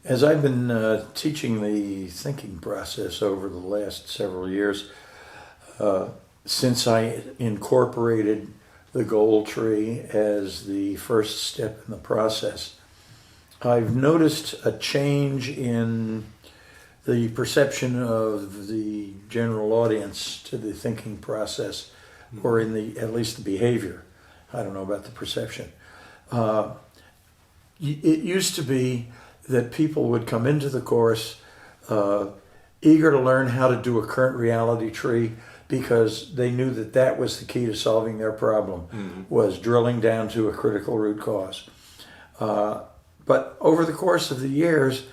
As I've been teaching the thinking process over the last several years, since I incorporated the goal tree as the first step in the process, I've noticed a change in the perception of the general audience to the thinking process, or in the at least the behavior. I don't know about the perception. It used to be that people would come into the course eager to learn how to do a current reality tree because they knew that that was the key to solving their problem, was drilling down to a critical root cause. But over the course of the years,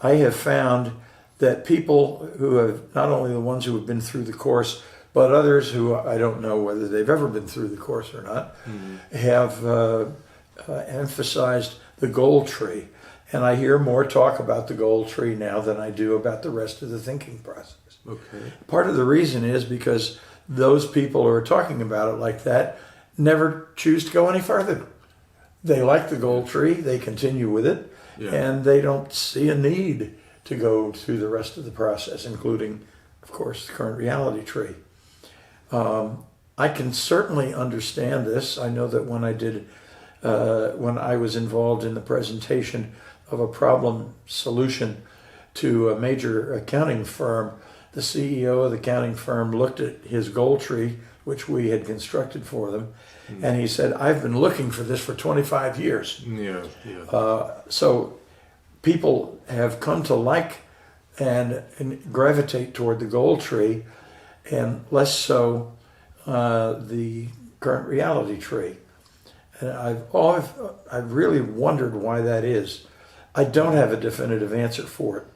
I have found that people who have, not only the ones who have been through the course, but others who I don't know whether they've ever been through the course or not, have emphasized the goal tree. And I hear more talk about the goal tree now than I do about the rest of the thinking process. Okay. Part of the reason is because those people who are talking about it like that never choose to go any further. They like the goal tree, they continue with it, and they don't see a need to go through the rest of the process, including, of course, the current reality tree. I can certainly understand this. I know that when I was involved in the presentation of a problem solution to a major accounting firm, the CEO of the accounting firm looked at his goal tree, which we had constructed for them, and he said, "I've been looking for this for 25 years." So people have come to like and gravitate toward the goal tree, and less so the current reality tree. And I've really wondered why that is. I don't have a definitive answer for it.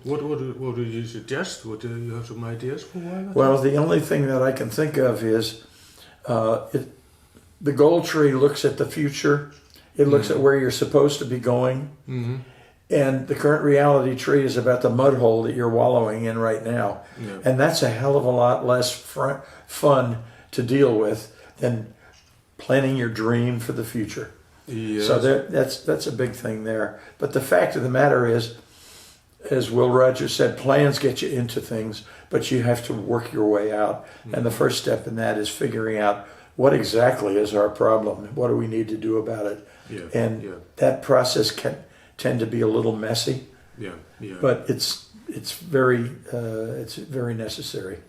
What would you suggest? Would you have some ideas for why that? Well, the only thing that I can think of is the goal tree looks at the future. It looks at where you're supposed to be going. And the current reality tree is about the mud hole that you're wallowing in right now. And that's a hell of a lot less fun to deal with than planning your dream for the future. Yes. So that's a big thing there. But the fact of the matter is, as Will Rogers said, plans get you into things, but you have to work your way out. And the first step in that is figuring out what exactly is our problem. What do we need to do about it? That process can tend to be a little messy. But it's very necessary.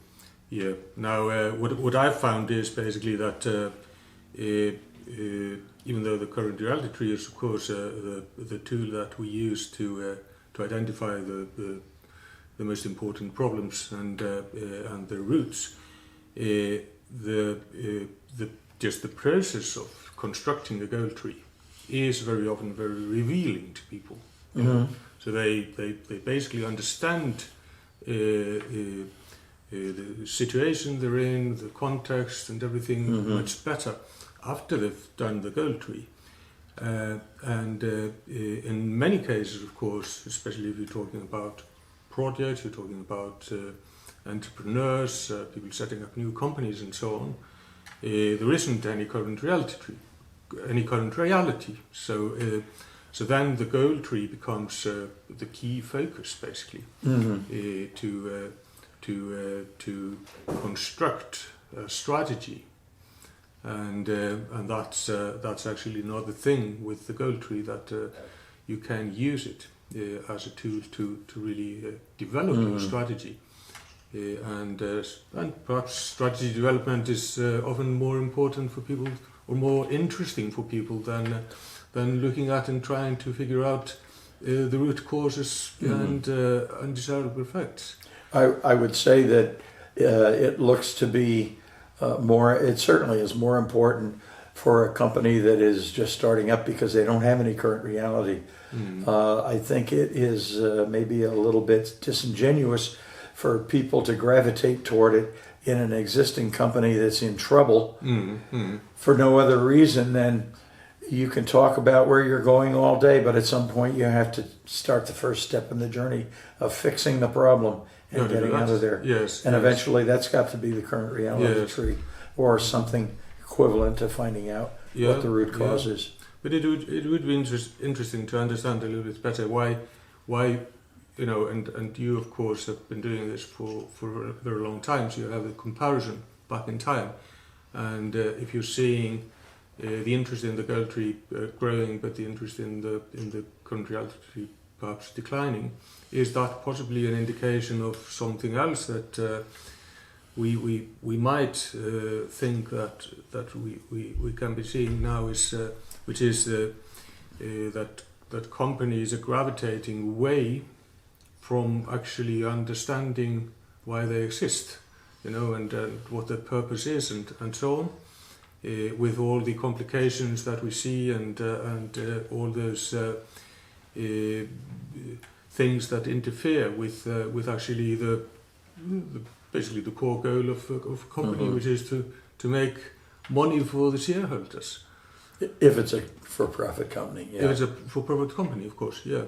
Yeah. Now, what I've found is basically that even though the current reality tree is, of course, the tool that we use to identify the most important problems and their roots, just the process of constructing the goal tree is very often very revealing to people. So they basically understand the situation they're in, the context and everything much better after they've done the goal tree. And in many cases, of course, especially if you're talking about projects, you're talking about entrepreneurs, people setting up new companies and so on, there isn't any current reality. So then the goal tree becomes the key focus, basically, to construct a strategy. And that's actually another thing with the goal tree, that you can use it as a tool to really develop your strategy. And perhaps strategy development is often more important for people, or more interesting for people than looking at and trying to figure out the root causes and undesirable effects. I would say that it looks to be it certainly is more important for a company that is just starting up because they don't have any current reality. I think it is maybe a little bit disingenuous for people to gravitate toward it in an existing company that's in trouble for no other reason than you can talk about where you're going all day, but at some point you have to start the first step in the journey of fixing the problem and getting out of there. And eventually that's got to be the current reality tree, or something equivalent to finding out what the root cause is. But it would be interesting to understand a little bit better why why, you know, and you of course have been doing this for a very long time, so you have a comparison back in time, and if you're seeing the interest in the gold tree growing, but the interest in the country tree perhaps declining, is that possibly an indication of something else that we might think that we can be seeing now, is which is that companies are gravitating away from actually understanding why they exist, you know, and what their purpose is, and so on, with all the complications that we see, and all those things that interfere with actually the basically the core goal of a company, which is to make money for the shareholders. If it's a for-profit company, yeah. If it's a for-profit company, of course, yeah.